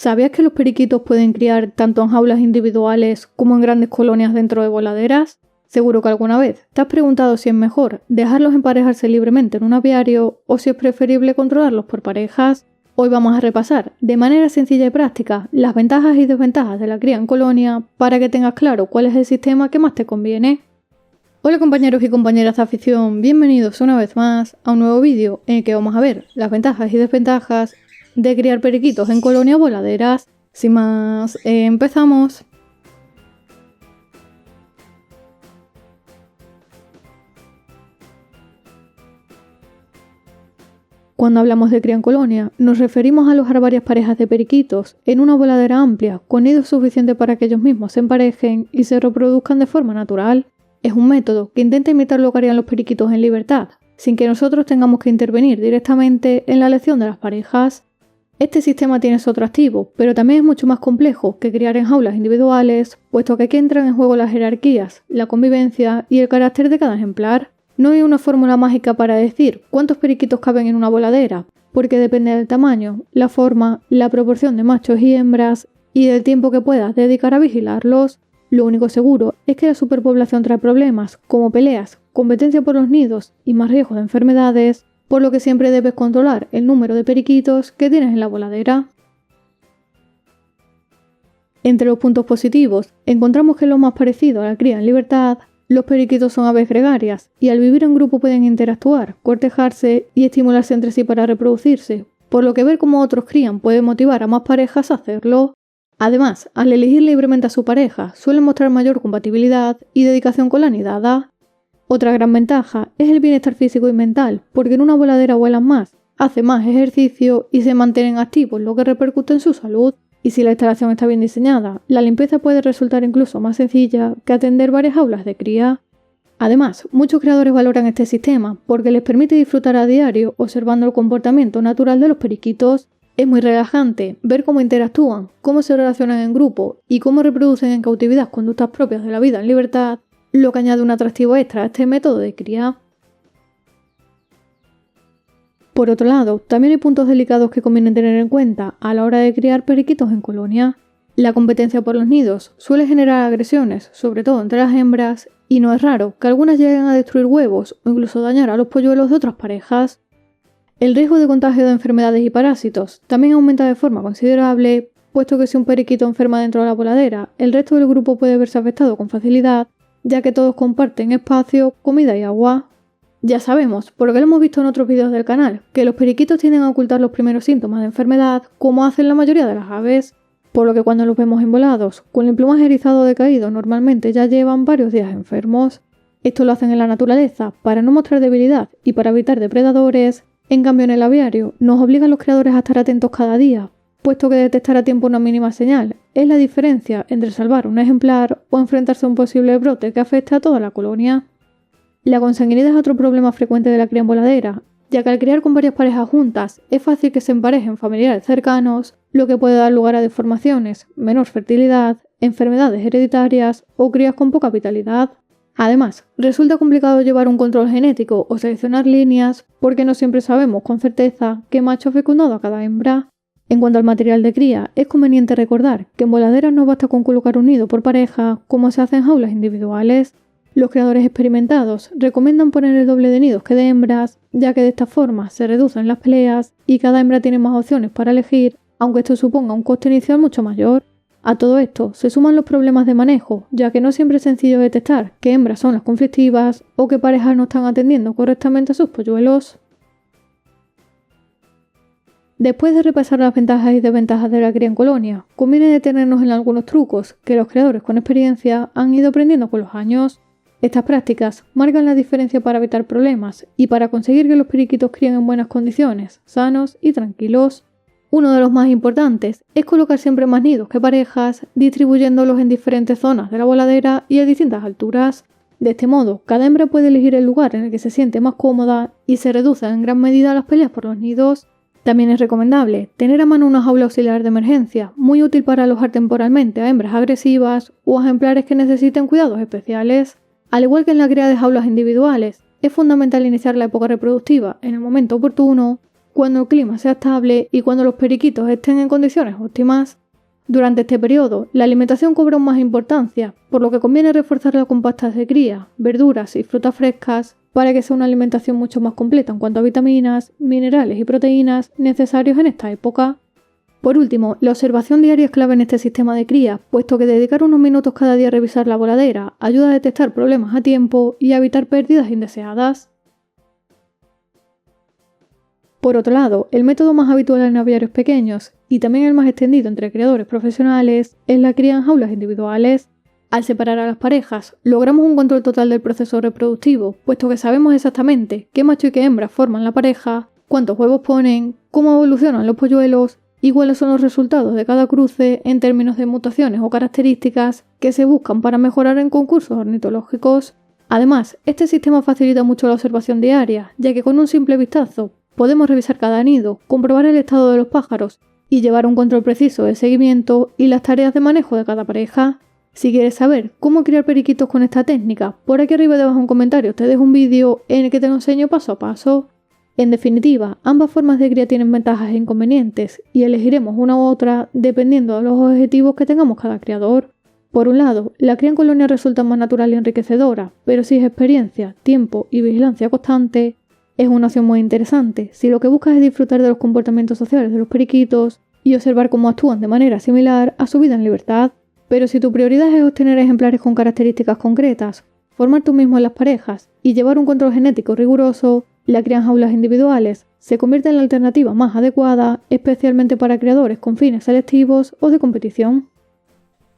¿Sabías que los periquitos pueden criar tanto en jaulas individuales como en grandes colonias dentro de voladeras? Seguro que alguna vez te has preguntado si es mejor dejarlos emparejarse libremente en un aviario o si es preferible controlarlos por parejas. Hoy vamos a repasar de manera sencilla y práctica las ventajas y desventajas de la cría en colonia para que tengas claro cuál es el sistema que más te conviene. Hola compañeros y compañeras de afición, bienvenidos una vez más a un nuevo vídeo en el que vamos a ver las ventajas y desventajas de criar periquitos en colonias voladeras. Sin más, empezamos. Cuando hablamos de cría en colonia, nos referimos a alojar varias parejas de periquitos en una voladera amplia, con nidos suficientes para que ellos mismos se emparejen y se reproduzcan de forma natural. Es un método que intenta imitar lo que harían los periquitos en libertad, sin que nosotros tengamos que intervenir directamente en la elección de las parejas. Este sistema tiene su atractivo, pero también es mucho más complejo que criar en jaulas individuales, puesto que aquí entran en juego las jerarquías, la convivencia y el carácter de cada ejemplar. No hay una fórmula mágica para decir cuántos periquitos caben en una voladera, porque depende del tamaño, la forma, la proporción de machos y hembras y del tiempo que puedas dedicar a vigilarlos. Lo único seguro es que la superpoblación trae problemas, como peleas, competencia por los nidos y más riesgos de enfermedades, por lo que siempre debes controlar el número de periquitos que tienes en la voladera. Entre los puntos positivos, encontramos que es lo más parecido a la cría en libertad. Los periquitos son aves gregarias y al vivir en grupo pueden interactuar, cortejarse y estimularse entre sí para reproducirse, por lo que ver cómo otros crían puede motivar a más parejas a hacerlo. Además, al elegir libremente a su pareja, suelen mostrar mayor compatibilidad y dedicación con la nidada. Otra gran ventaja es el bienestar físico y mental, porque en una voladera vuelan más, hacen más ejercicio y se mantienen activos, lo que repercute en su salud. Y si la instalación está bien diseñada, la limpieza puede resultar incluso más sencilla que atender varias jaulas de cría. Además, muchos creadores valoran este sistema porque les permite disfrutar a diario observando el comportamiento natural de los periquitos. Es muy relajante ver cómo interactúan, cómo se relacionan en grupo y cómo reproducen en cautividad conductas propias de la vida en libertad, lo que añade un atractivo extra a este método de cría. Por otro lado, también hay puntos delicados que conviene tener en cuenta a la hora de criar periquitos en colonia. La competencia por los nidos suele generar agresiones, sobre todo entre las hembras, y no es raro que algunas lleguen a destruir huevos o incluso dañar a los polluelos de otras parejas. El riesgo de contagio de enfermedades y parásitos también aumenta de forma considerable, puesto que si un periquito enferma dentro de la voladera, el resto del grupo puede verse afectado con facilidad, ya que todos comparten espacio, comida y agua. Ya sabemos, por lo que lo hemos visto en otros vídeos del canal, que los periquitos tienden a ocultar los primeros síntomas de enfermedad, como hacen la mayoría de las aves, por lo que cuando los vemos envolados, con el plumaje erizado o decaído, normalmente ya llevan varios días enfermos. Esto lo hacen en la naturaleza para no mostrar debilidad y para evitar depredadores. En cambio, en el aviario, nos obligan los creadores a estar atentos cada día, puesto que detectar a tiempo una mínima señal es la diferencia entre salvar un ejemplar o enfrentarse a un posible brote que afecte a toda la colonia. La consanguinidad es otro problema frecuente de la cría en voladera, ya que al criar con varias parejas juntas es fácil que se emparejen familiares cercanos, lo que puede dar lugar a deformaciones, menor fertilidad, enfermedades hereditarias o crías con poca vitalidad. Además, resulta complicado llevar un control genético o seleccionar líneas porque no siempre sabemos con certeza qué macho ha fecundado a cada hembra. En cuanto al material de cría, es conveniente recordar que en voladeras no basta con colocar un nido por pareja como se hace en jaulas individuales. Los creadores experimentados recomiendan poner el doble de nidos que de hembras, ya que de esta forma se reducen las peleas y cada hembra tiene más opciones para elegir, aunque esto suponga un coste inicial mucho mayor. A todo esto se suman los problemas de manejo, ya que no siempre es sencillo detectar qué hembras son las conflictivas o qué parejas no están atendiendo correctamente a sus polluelos. Después de repasar las ventajas y desventajas de la cría en colonia, conviene detenernos en algunos trucos que los creadores con experiencia han ido aprendiendo con los años. Estas prácticas marcan la diferencia para evitar problemas y para conseguir que los periquitos críen en buenas condiciones, sanos y tranquilos. Uno de los más importantes es colocar siempre más nidos que parejas, distribuyéndolos en diferentes zonas de la voladera y a distintas alturas. De este modo, cada hembra puede elegir el lugar en el que se siente más cómoda y se reducen en gran medida las peleas por los nidos. También es recomendable tener a mano una jaula auxiliar de emergencia, muy útil para alojar temporalmente a hembras agresivas o a ejemplares que necesiten cuidados especiales. Al igual que en la cría de jaulas individuales, es fundamental iniciar la época reproductiva en el momento oportuno, cuando el clima sea estable y cuando los periquitos estén en condiciones óptimas. Durante este periodo, la alimentación cobra aún más importancia, por lo que conviene reforzarla con pastas de cría, verduras y frutas frescas para que sea una alimentación mucho más completa en cuanto a vitaminas, minerales y proteínas necesarios en esta época. Por último, la observación diaria es clave en este sistema de cría, puesto que dedicar unos minutos cada día a revisar la voladera ayuda a detectar problemas a tiempo y a evitar pérdidas indeseadas. Por otro lado, el método más habitual en aviarios pequeños, y también el más extendido entre criadores profesionales, es la cría en jaulas individuales. Al separar a las parejas, logramos un control total del proceso reproductivo, puesto que sabemos exactamente qué macho y qué hembra forman la pareja, cuántos huevos ponen, cómo evolucionan los polluelos y cuáles son los resultados de cada cruce en términos de mutaciones o características que se buscan para mejorar en concursos ornitológicos. Además, este sistema facilita mucho la observación diaria, ya que con un simple vistazo podemos revisar cada nido, comprobar el estado de los pájaros y llevar un control preciso de seguimiento y las tareas de manejo de cada pareja. Si quieres saber cómo criar periquitos con esta técnica, por aquí arriba debajo en comentarios te dejo un vídeo en el que te lo enseño paso a paso. En definitiva, ambas formas de cría tienen ventajas e inconvenientes y elegiremos una u otra dependiendo de los objetivos que tengamos cada criador. Por un lado, la cría en colonia resulta más natural y enriquecedora, pero si es experiencia, tiempo y vigilancia constante, es una opción muy interesante si lo que buscas es disfrutar de los comportamientos sociales de los periquitos y observar cómo actúan de manera similar a su vida en libertad. Pero si tu prioridad es obtener ejemplares con características concretas, formar tú mismo en las parejas y llevar un control genético riguroso, la cría en jaulas individuales se convierte en la alternativa más adecuada, especialmente para criadores con fines selectivos o de competición.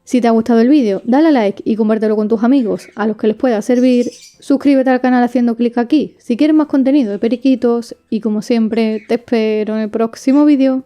Si te ha gustado el vídeo, dale a like y compártelo con tus amigos a los que les pueda servir. Suscríbete al canal haciendo clic aquí si quieres más contenido de periquitos y como siempre te espero en el próximo vídeo.